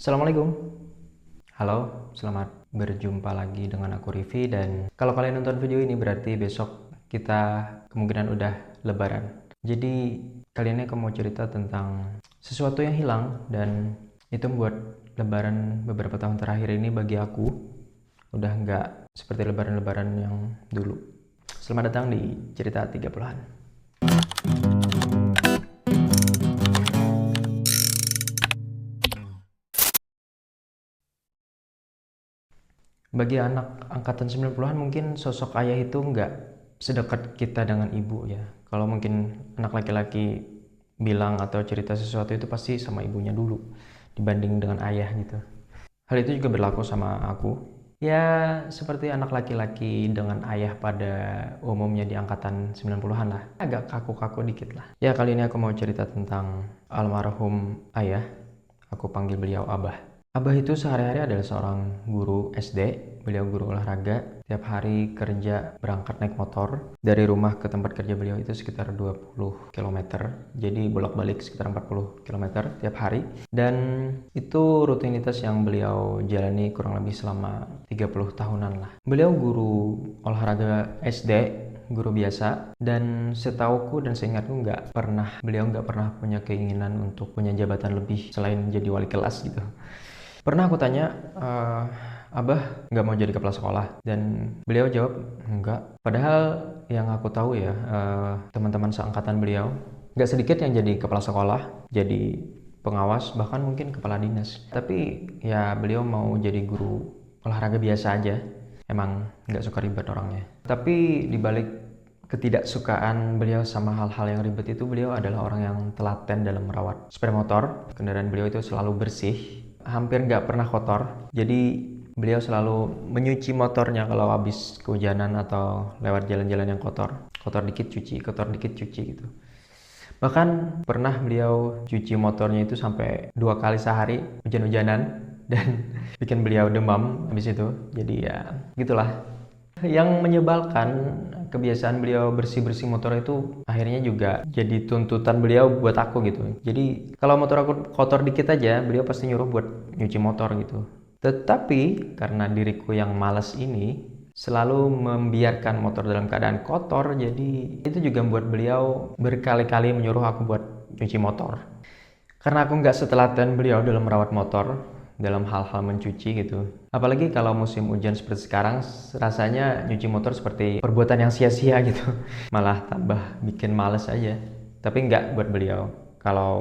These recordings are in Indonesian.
Assalamualaikum. Halo, selamat berjumpa lagi dengan aku Rivi, dan kalau kalian nonton video ini berarti besok kita kemungkinan udah lebaran. Jadi kali ini aku mau cerita tentang sesuatu yang hilang dan itu membuat lebaran beberapa tahun terakhir ini bagi aku udah nggak seperti lebaran-lebaran yang dulu. Selamat datang di cerita 30-an. Bagi anak angkatan 90-an mungkin sosok ayah itu nggak sedekat kita dengan ibu ya. Kalau mungkin anak laki-laki bilang atau cerita sesuatu itu pasti sama ibunya dulu dibanding dengan ayah gitu. Hal itu juga berlaku sama aku. Ya, seperti anak laki-laki dengan ayah pada umumnya di angkatan 90-an lah. Agak kaku-kaku dikit lah. Ya, kali ini aku mau cerita tentang almarhum ayah. Aku panggil beliau Abah. Abah itu sehari-hari adalah seorang guru SD. Beliau guru olahraga. Tiap hari kerja berangkat naik motor. Dari rumah ke tempat kerja beliau itu sekitar 20 km. Jadi bolak-balik sekitar 40 km tiap hari. Dan itu rutinitas yang beliau jalani kurang lebih selama 30 tahunan lah. Beliau guru olahraga SD, guru biasa, dan setauku dan seingatku beliau nggak pernah punya keinginan untuk punya jabatan lebih selain jadi wali kelas gitu. Pernah aku tanya, Abah nggak mau jadi kepala sekolah? Dan beliau jawab, enggak. Padahal yang aku tahu ya, teman-teman seangkatan beliau, nggak sedikit yang jadi kepala sekolah, jadi pengawas, bahkan mungkin kepala dinas. Tapi ya beliau mau jadi guru olahraga biasa aja. Emang nggak suka ribet orangnya. Tapi dibalik ketidaksukaan beliau sama hal-hal yang ribet itu, beliau adalah orang yang telaten dalam merawat sepeda motor. Kendaraan beliau itu selalu bersih, hampir nggak pernah kotor. Jadi beliau selalu menyuci motornya kalau habis kehujanan atau lewat jalan-jalan yang kotor. Kotor dikit cuci, kotor dikit cuci gitu. Bahkan pernah beliau cuci motornya itu sampai 2 kali sehari, hujan-hujanan, dan bikin beliau demam habis itu. Jadi ya gitulah. Yang menyebalkan, kebiasaan beliau bersih-bersih motor itu akhirnya juga jadi tuntutan beliau buat aku gitu. Jadi kalau motor aku kotor dikit aja, beliau pasti nyuruh buat nyuci motor gitu. Tetapi karena diriku yang malas ini selalu membiarkan motor dalam keadaan kotor, jadi itu juga membuat beliau berkali-kali menyuruh aku buat nyuci motor. Karena aku nggak setelaten beliau dalam merawat motor, dalam hal-hal mencuci gitu. Apalagi kalau musim hujan seperti sekarang, rasanya nyuci motor seperti perbuatan yang sia-sia gitu. Malah tambah bikin males aja. Tapi nggak buat beliau. Kalau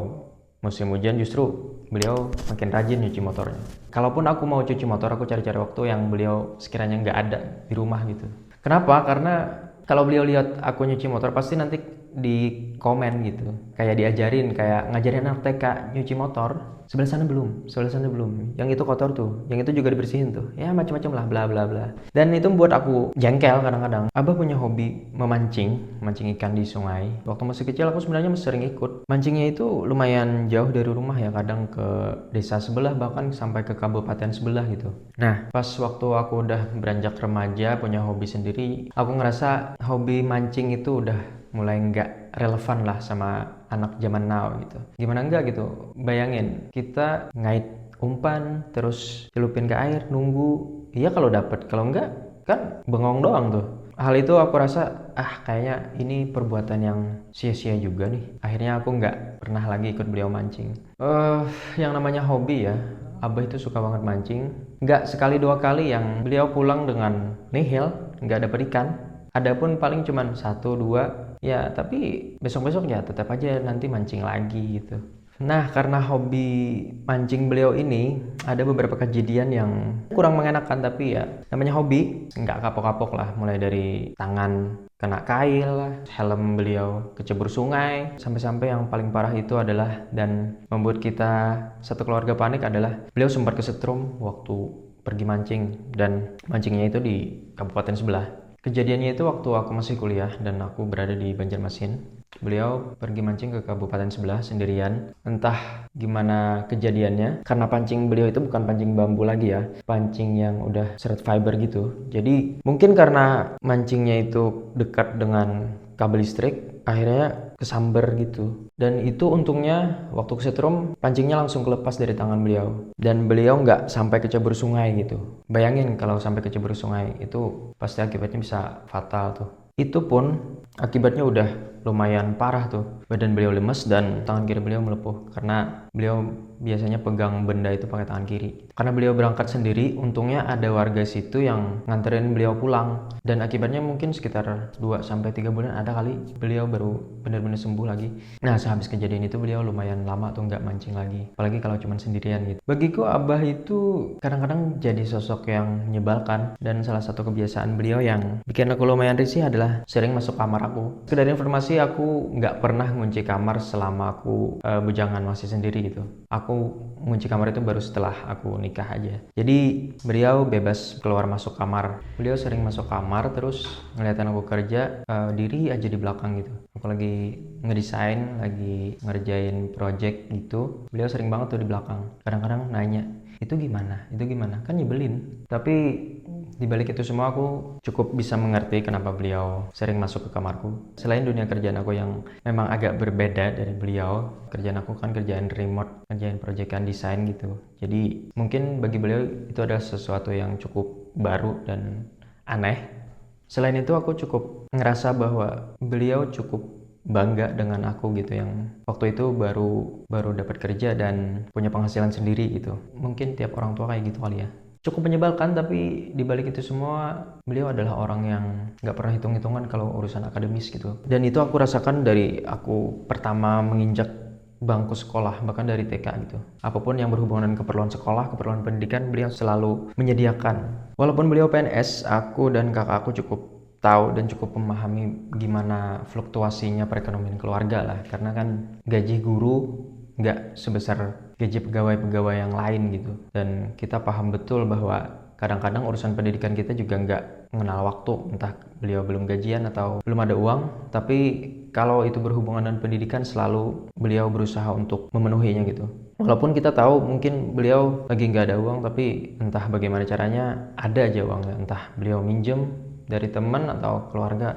musim hujan justru beliau makin rajin nyuci motornya. Kalaupun aku mau cuci motor, aku cari-cari waktu yang beliau sekiranya nggak ada di rumah gitu. Kenapa? Karena kalau beliau lihat aku nyuci motor pasti nanti di komen gitu, kayak diajarin, kayak ngajarin anak TK nyuci motor, sebelah sana belum, yang itu kotor tuh, yang itu juga dibersihin tuh, ya macam-macam lah, bla bla bla. Dan itu membuat aku jengkel kadang-kadang. Abah punya hobi mancing ikan di sungai. Waktu masih kecil aku sebenarnya sering ikut mancingnya. Itu lumayan jauh dari rumah ya, kadang ke desa sebelah, bahkan sampai ke kabupaten sebelah gitu. Nah, pas waktu aku udah beranjak remaja, punya hobi sendiri, aku ngerasa hobi mancing itu udah mulai nggak relevan lah sama anak zaman now gitu. Gimana enggak gitu, bayangin kita ngait umpan terus celupin ke air, nunggu, iya kalau dapet, kalau enggak kan bengong doang tuh. Hal itu aku rasa kayaknya ini perbuatan yang sia-sia juga nih. Akhirnya aku nggak pernah lagi ikut beliau mancing. Yang namanya hobi ya, Abah itu suka banget mancing. Nggak sekali dua kali yang beliau pulang dengan nihil, nggak dapet ikan. Adapun paling cuman 1, 2, ya tapi besok-besok ya tetap aja nanti mancing lagi gitu. Nah, karena hobi mancing beliau ini, ada beberapa kejadian yang kurang mengenakan, tapi ya namanya hobi, nggak kapok-kapok lah. Mulai dari tangan kena kail lah, helm beliau kecebur sungai, sampai-sampai yang paling parah itu adalah, dan membuat kita satu keluarga panik, adalah beliau sempat kesetrum waktu pergi mancing, dan mancingnya itu di kabupaten sebelah. Kejadiannya itu waktu aku masih kuliah dan aku berada di Banjarmasin. Beliau pergi mancing ke kabupaten sebelah sendirian. Entah gimana kejadiannya, karena pancing beliau itu bukan pancing bambu lagi ya, pancing yang udah seret fiber gitu. Jadi mungkin karena mancingnya itu dekat dengan kabel listrik, akhirnya kesamber gitu. Dan itu untungnya waktu kesetrum pancingnya langsung kelepas dari tangan beliau. Dan beliau nggak sampai kecebur sungai gitu. Bayangin kalau sampai kecebur sungai itu pasti akibatnya bisa fatal tuh. Itu pun akibatnya udah lumayan parah tuh. Badan beliau lemes dan tangan kiri beliau melepuh karena beliau biasanya pegang benda itu pakai tangan kiri. Karena beliau berangkat sendiri, untungnya ada warga situ yang nganterin beliau pulang. Dan akibatnya mungkin sekitar 2-3 bulan ada kali beliau baru benar-benar sembuh lagi. Nah, sehabis kejadian itu beliau lumayan lama tuh nggak mancing lagi. Apalagi kalau cuma sendirian gitu. Bagiku Abah itu kadang-kadang jadi sosok yang menyebalkan. Dan salah satu kebiasaan beliau yang bikin aku lumayan risih adalah sering masuk kamar aku. Sekedar informasi, aku nggak pernah ngunci kamar selama aku bujangan masih sendiri gitu. Aku ngunci kamar itu baru setelah aku nikah aja. Jadi beliau bebas keluar masuk kamar. Beliau sering masuk kamar terus ngeliatin aku kerja, diri aja di belakang gitu. Aku lagi ngedesain, lagi ngerjain project gitu. Beliau sering banget tuh di belakang. Kadang-kadang nanya, itu gimana? Itu gimana? Kan nyebelin. Tapi di balik itu semua aku cukup bisa mengerti kenapa beliau sering masuk ke kamarku. Selain dunia kerjaan aku yang memang agak berbeda dari beliau, kerjaan aku kan kerjaan remote, kerjaan proyekan desain gitu. Jadi mungkin bagi beliau itu adalah sesuatu yang cukup baru dan aneh. Selain itu aku cukup ngerasa bahwa beliau cukup bangga dengan aku gitu, yang waktu itu baru dapat kerja dan punya penghasilan sendiri gitu. Mungkin tiap orang tua kayak gitu kali ya. Cukup menyebalkan, tapi dibalik itu semua beliau adalah orang yang nggak pernah hitung-hitungan kalau urusan akademis gitu. Dan itu aku rasakan dari aku pertama menginjak bangku sekolah, bahkan dari TK gitu. Apapun yang berhubungan dengan keperluan sekolah, keperluan pendidikan, beliau selalu menyediakan. Walaupun beliau PNS, aku dan kakak aku cukup tahu dan cukup memahami gimana fluktuasinya perekonomian keluarga lah. Karena kan gaji guru nggak sebesar gaji pegawai-pegawai yang lain gitu. Dan kita paham betul bahwa kadang-kadang urusan pendidikan kita juga nggak mengenal waktu, entah beliau belum gajian atau belum ada uang, tapi kalau itu berhubungan dengan pendidikan selalu beliau berusaha untuk memenuhinya gitu. Walaupun kita tahu mungkin beliau lagi nggak ada uang, tapi entah bagaimana caranya ada aja uangnya, entah beliau minjem dari teman atau keluarga,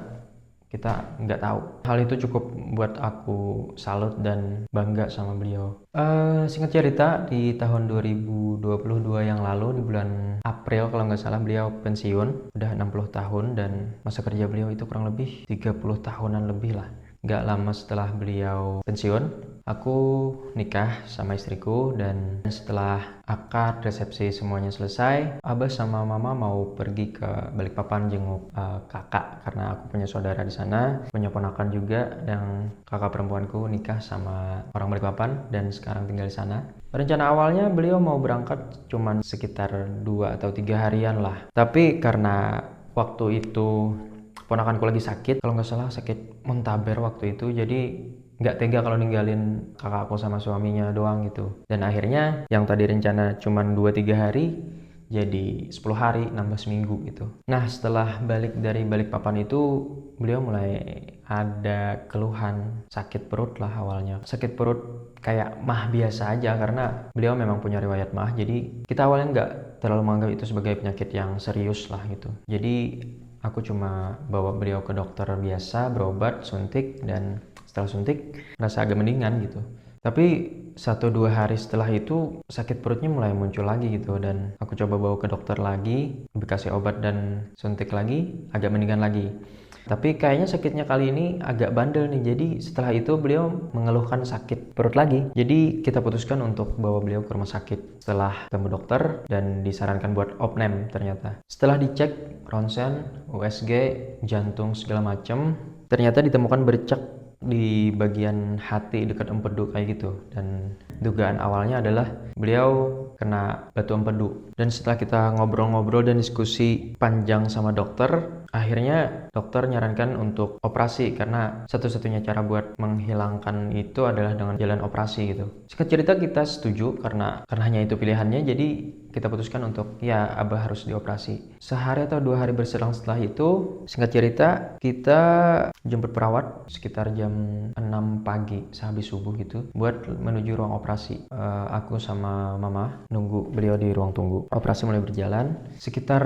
kita nggak tahu. Hal itu cukup buat aku salut dan bangga sama beliau. Singkat cerita, di tahun 2022 yang lalu, di bulan April kalau nggak salah, beliau pensiun. Udah 60 tahun dan masa kerja beliau itu kurang lebih 30 tahunan lebih lah. Nggak lama setelah beliau pensiun, aku nikah sama istriku, dan setelah akad resepsi semuanya selesai, Abah sama Mama mau pergi ke Balikpapan jenguk kakak, karena aku punya saudara di sana, punya ponakan juga, yang kakak perempuanku nikah sama orang Balikpapan dan sekarang tinggal di sana. Rencana awalnya beliau mau berangkat cuman sekitar 2 atau 3 harian lah, tapi karena waktu itu ponakanku lagi sakit, kalau nggak salah sakit muntaber waktu itu, jadi nggak tega kalau ninggalin kakakku sama suaminya doang gitu. Dan akhirnya yang tadi rencana cuman 2-3 hari jadi 10 hari, nambah seminggu gitu. Nah, setelah balik dari Balikpapan itu, beliau mulai ada keluhan sakit perut lah awalnya. Sakit perut kayak mah biasa aja, karena beliau memang punya riwayat mah, jadi kita awalnya nggak terlalu menganggap itu sebagai penyakit yang serius lah gitu. Jadi aku cuma bawa beliau ke dokter biasa, berobat, suntik, dan setelah suntik rasa agak mendingan gitu. Tapi 1-2 hari setelah itu sakit perutnya mulai muncul lagi gitu, dan aku coba bawa ke dokter lagi, dikasih obat dan suntik lagi, agak mendingan lagi. Tapi kayaknya sakitnya kali ini agak bandel nih, jadi setelah itu beliau mengeluhkan sakit perut lagi. Jadi kita putuskan untuk bawa beliau ke rumah sakit setelah ketemu dokter dan disarankan buat opname ternyata. Setelah dicek ronsen, USG, jantung segala macam, ternyata ditemukan bercak di bagian hati dekat empedu kayak gitu. Dan dugaan awalnya adalah beliau kena batu empedu. Dan setelah kita ngobrol-ngobrol dan diskusi panjang sama dokter, akhirnya dokter nyarankan untuk operasi, karena satu-satunya cara buat menghilangkan itu adalah dengan jalan operasi gitu. Singkat cerita kita setuju karena hanya itu pilihannya, jadi kita putuskan untuk ya Abah harus dioperasi. Sehari atau 2 hari berselang setelah itu, singkat cerita kita jemput perawat sekitar jam 6 pagi sehabis subuh gitu buat menuju ruang operasi. Aku sama Mama nunggu beliau di ruang tunggu. Operasi mulai berjalan sekitar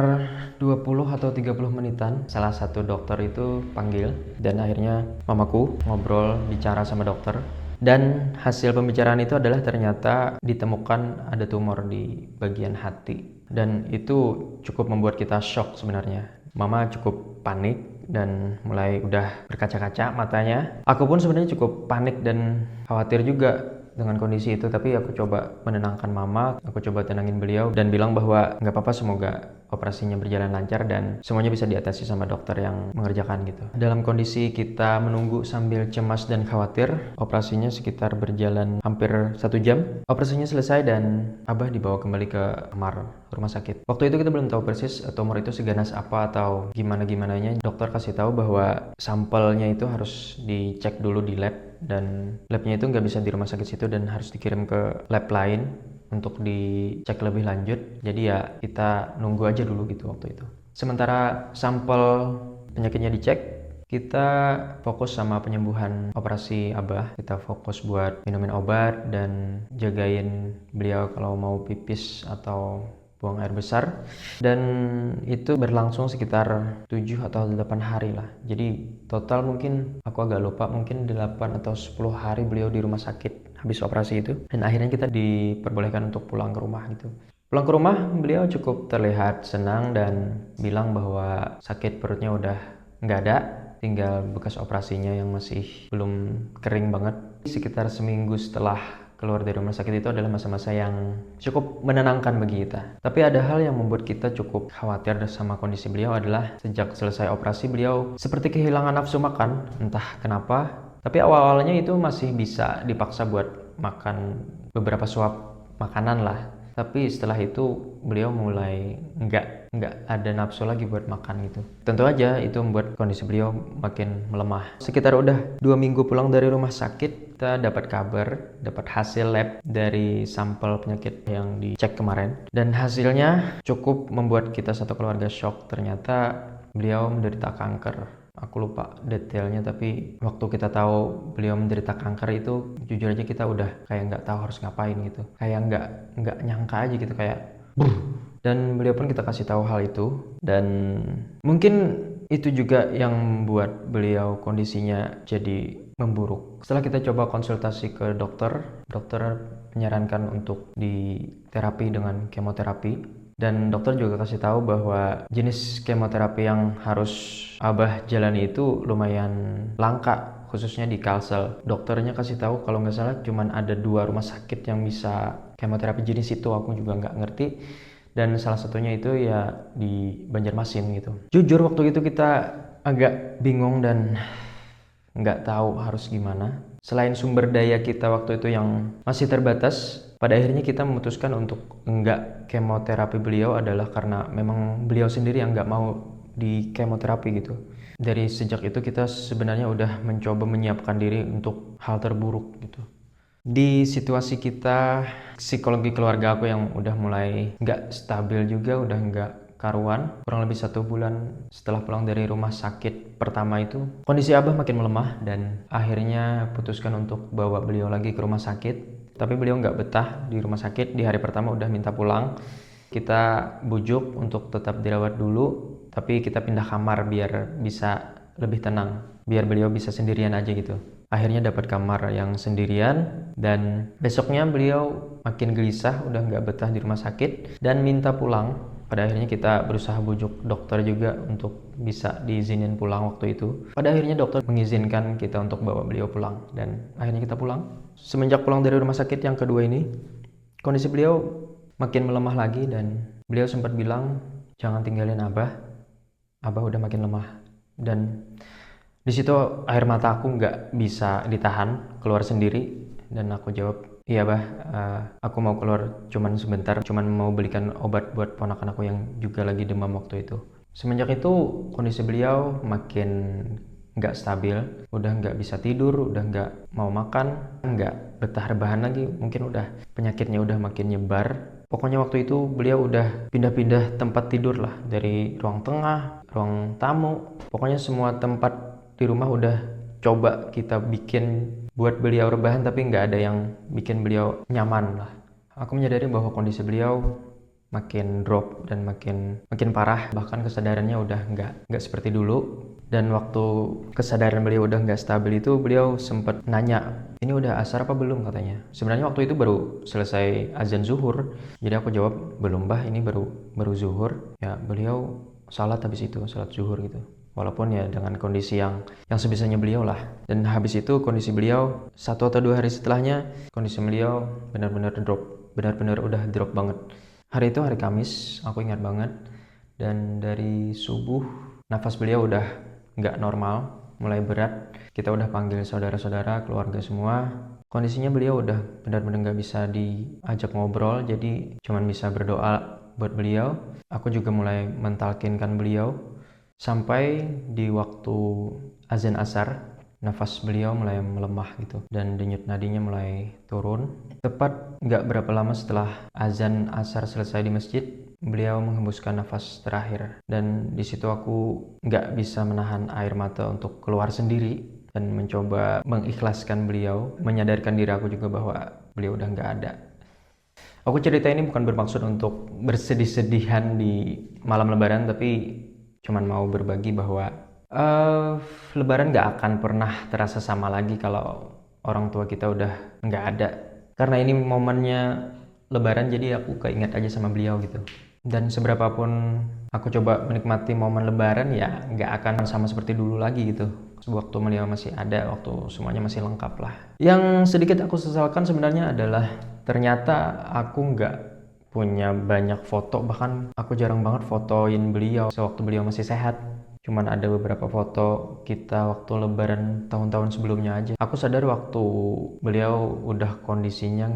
20 atau 30 menitan. kebetulan salah satu dokter itu panggil, dan akhirnya mamaku ngobrol bicara sama dokter. Dan hasil pembicaraan itu adalah ternyata ditemukan ada tumor di bagian hati. Dan itu cukup membuat kita shock sebenarnya. Mama cukup panik dan mulai udah berkaca-kaca matanya. Aku pun sebenarnya cukup panik dan khawatir juga dengan kondisi itu, tapi aku coba menenangkan mama, aku coba tenangin beliau dan bilang bahwa nggak apa-apa, semoga operasinya berjalan lancar dan semuanya bisa diatasi sama dokter yang mengerjakan gitu. Dalam kondisi kita menunggu sambil cemas dan khawatir, operasinya sekitar berjalan hampir 1 jam. Operasinya selesai dan Abah dibawa kembali ke kamar rumah sakit. Waktu itu kita belum tahu persis tumor itu seganas apa atau gimana-gimananya. Dokter kasih tahu bahwa sampelnya itu harus dicek dulu di lab, dan labnya itu nggak bisa di rumah sakit situ dan harus dikirim ke lab lain untuk dicek lebih lanjut. Jadi ya kita nunggu aja dulu gitu waktu itu. Sementara sampel penyakitnya dicek, kita fokus sama penyembuhan operasi Abah. Kita fokus buat minumin obat dan jagain beliau kalau mau pipis atau buang air besar, dan itu berlangsung sekitar 7 atau 8 hari lah. Jadi total mungkin aku agak lupa, mungkin 8 atau 10 hari beliau di rumah sakit habis operasi itu, dan akhirnya kita diperbolehkan untuk pulang ke rumah gitu. Pulang ke rumah, beliau cukup terlihat senang dan bilang bahwa sakit perutnya udah nggak ada, tinggal bekas operasinya yang masih belum kering banget. Sekitar seminggu setelah keluar dari rumah sakit itu adalah masa-masa yang cukup menenangkan bagi kita. Tapi ada hal yang membuat kita cukup khawatir sama kondisi beliau adalah sejak selesai operasi beliau seperti kehilangan nafsu makan, entah kenapa. Tapi awal-awalnya itu masih bisa dipaksa buat makan beberapa suap makanan lah. Tapi setelah itu beliau mulai nggak ada nafsu lagi buat makan gitu. Tentu aja itu membuat kondisi beliau makin melemah. Sekitar udah 2 minggu pulang dari rumah sakit, kita dapat kabar, dapat hasil lab dari sampel penyakit yang dicek kemarin. Dan hasilnya cukup membuat kita satu keluarga shock. Ternyata beliau menderita kanker. Aku lupa detailnya, tapi waktu kita tahu beliau menderita kanker itu jujur aja kita udah kayak nggak tahu harus ngapain gitu, kayak nggak nyangka aja gitu, kayak dan beliau pun kita kasih tahu hal itu, dan mungkin itu juga yang membuat beliau kondisinya jadi memburuk. Setelah kita coba konsultasi ke dokter menyarankan untuk diterapi dengan kemoterapi. Dan dokter juga kasih tahu bahwa jenis kemoterapi yang harus Abah jalani itu lumayan langka, khususnya di Kalsel. Dokternya kasih tahu kalau nggak salah cuman ada 2 rumah sakit yang bisa kemoterapi jenis itu, aku juga nggak ngerti. Dan salah satunya itu ya di Banjarmasin gitu. Jujur waktu itu kita agak bingung dan nggak tahu harus gimana. Selain sumber daya kita waktu itu yang masih terbatas, pada akhirnya kita memutuskan untuk enggak kemoterapi beliau adalah karena memang beliau sendiri yang nggak mau di kemoterapi gitu. Dari sejak itu kita sebenarnya udah mencoba menyiapkan diri untuk hal terburuk gitu. Di situasi kita, psikologi keluarga aku yang udah mulai nggak stabil juga, udah nggak karuan. Kurang lebih 1 bulan setelah pulang dari rumah sakit pertama itu, kondisi Abah makin melemah dan akhirnya putuskan untuk bawa beliau lagi ke rumah sakit. Tapi beliau nggak betah di rumah sakit, di hari pertama udah minta pulang. Kita bujuk untuk tetap dirawat dulu, tapi kita pindah kamar biar bisa lebih tenang, biar beliau bisa sendirian aja gitu. Akhirnya dapat kamar yang sendirian, dan besoknya beliau makin gelisah, udah nggak betah di rumah sakit dan minta pulang. Pada akhirnya kita berusaha bujuk dokter juga untuk bisa diizinin pulang waktu itu. Pada akhirnya dokter mengizinkan kita untuk bawa beliau pulang, dan akhirnya kita pulang. Semenjak pulang dari rumah sakit yang kedua ini, kondisi beliau makin melemah lagi, dan beliau sempat bilang, jangan tinggalin Abah, Abah udah makin lemah. Dan di situ air mata aku nggak bisa ditahan, keluar sendiri, dan aku jawab, iya Bah, aku mau keluar cuman sebentar, cuman mau belikan obat buat ponakan aku yang juga lagi demam waktu itu. Semenjak itu kondisi beliau makin nggak stabil, udah nggak bisa tidur, udah nggak mau makan, nggak betah rebahan lagi, mungkin udah penyakitnya udah makin nyebar. Pokoknya waktu itu beliau udah pindah-pindah tempat tidur lah, dari ruang tengah, ruang tamu, pokoknya semua tempat di rumah udah coba kita bikin buat beliau rebahan, tapi nggak ada yang bikin beliau nyaman lah. Aku menyadari bahwa kondisi beliau makin drop dan makin parah, bahkan kesadarannya udah nggak seperti dulu. Dan waktu kesadaran beliau udah nggak stabil itu, beliau sempat nanya, ini udah asar apa belum katanya. Sebenarnya waktu itu baru selesai azan zuhur, jadi aku jawab belum bah, ini baru zuhur. Ya beliau salat habis itu, salat zuhur gitu. Walaupun ya dengan kondisi yang sebisanya beliau lah. Dan habis itu kondisi beliau 1 atau 2 hari setelahnya, kondisi beliau benar-benar drop, benar-benar udah drop banget. Hari itu hari Kamis, aku ingat banget. Dan dari subuh nafas beliau udah nggak normal, mulai berat. Kita udah panggil saudara-saudara, keluarga semua. Kondisinya beliau udah benar-benar nggak bisa diajak ngobrol, jadi cuman bisa berdoa buat beliau. Aku juga mulai mentalkinkan beliau. Sampai di waktu azan asar, nafas beliau mulai melemah gitu, dan denyut nadinya mulai turun. Tepat nggak berapa lama setelah azan asar selesai di masjid, beliau menghembuskan nafas terakhir. Dan di situ aku nggak bisa menahan air mata untuk keluar sendiri dan mencoba mengikhlaskan beliau, menyadarkan diri aku juga bahwa beliau udah nggak ada. Aku cerita ini bukan bermaksud untuk bersedih-sedihan di malam lebaran, tapi cuman mau berbagi bahwa lebaran nggak akan pernah terasa sama lagi kalau orang tua kita udah nggak ada. Karena ini momennya lebaran, jadi aku keinget aja sama beliau gitu. Dan seberapapun aku coba menikmati momen lebaran, ya nggak akan sama seperti dulu lagi gitu. Waktu beliau masih ada, waktu semuanya masih lengkap lah. Yang sedikit aku sesalkan sebenarnya adalah ternyata aku nggak punya banyak foto, bahkan aku jarang banget fotoin beliau sewaktu beliau masih sehat. Cuman ada beberapa foto kita waktu lebaran tahun-tahun sebelumnya aja. Aku sadar waktu beliau udah kondisinya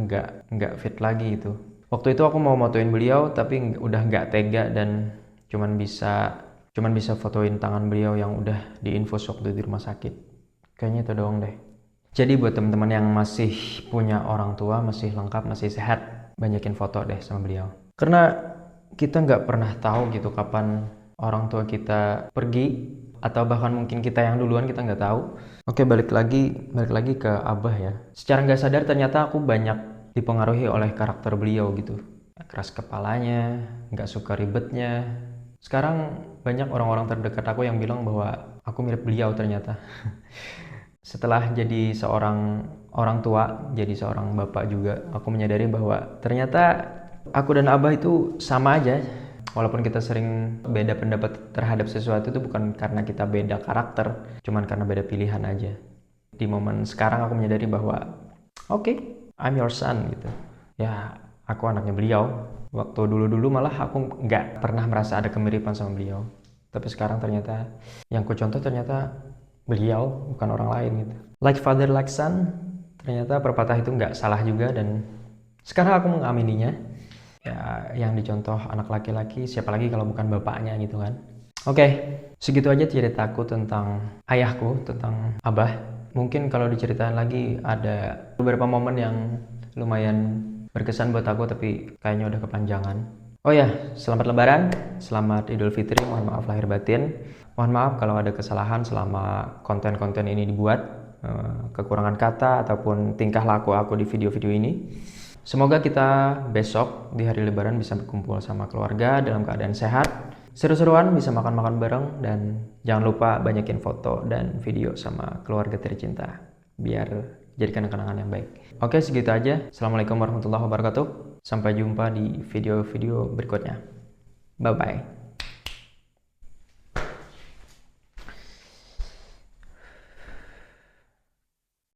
nggak fit lagi gitu. Waktu itu aku mau motoin beliau tapi udah nggak tega, dan cuman bisa fotoin tangan beliau yang udah diinfus waktu di rumah sakit. Kayaknya itu doang deh. Jadi buat teman-teman yang masih punya orang tua, masih lengkap, masih sehat, banyakin foto deh sama beliau. Karena kita nggak pernah tahu gitu kapan orang tua kita pergi, atau bahkan mungkin kita yang duluan, kita nggak tahu. Oke, balik lagi ke Abah ya. Secara nggak sadar ternyata aku banyak dipengaruhi oleh karakter beliau gitu. Keras kepalanya, nggak suka ribetnya. Sekarang banyak orang-orang terdekat aku yang bilang bahwa aku mirip beliau ternyata. Setelah jadi seorang orang tua, jadi seorang bapak juga, aku menyadari bahwa ternyata aku dan Abah itu sama aja. Walaupun kita sering beda pendapat terhadap sesuatu, itu bukan karena kita beda karakter, cuman karena beda pilihan aja. Di momen sekarang aku menyadari bahwa oke, I'm your son gitu. Ya, aku anaknya beliau. Waktu dulu-dulu malah aku nggak pernah merasa ada kemiripan sama beliau. Tapi sekarang ternyata yang ku contoh ternyata beliau, bukan orang lain gitu. Like father like son, ternyata pepatah itu nggak salah juga, dan sekarang aku mengamininya. Ya, yang dicontoh anak laki-laki, siapa lagi kalau bukan bapaknya gitu kan. Oke, segitu aja ceritaku tentang ayahku, tentang Abah. Mungkin kalau diceritain lagi ada beberapa momen yang lumayan berkesan buat aku, tapi kayaknya udah kepanjangan. Oh ya, selamat Lebaran, selamat Idul Fitri, mohon maaf lahir batin. Mohon maaf kalau ada kesalahan selama konten-konten ini dibuat, kekurangan kata ataupun tingkah laku aku di video-video ini. Semoga kita besok di hari Lebaran bisa berkumpul sama keluarga dalam keadaan sehat, seru-seruan, bisa makan-makan bareng, dan jangan lupa banyakin foto dan video sama keluarga tercinta biar jadikan kenangan yang baik. Oke, segitu aja. Assalamualaikum warahmatullahi wabarakatuh. Sampai jumpa di video-video berikutnya. Bye-bye.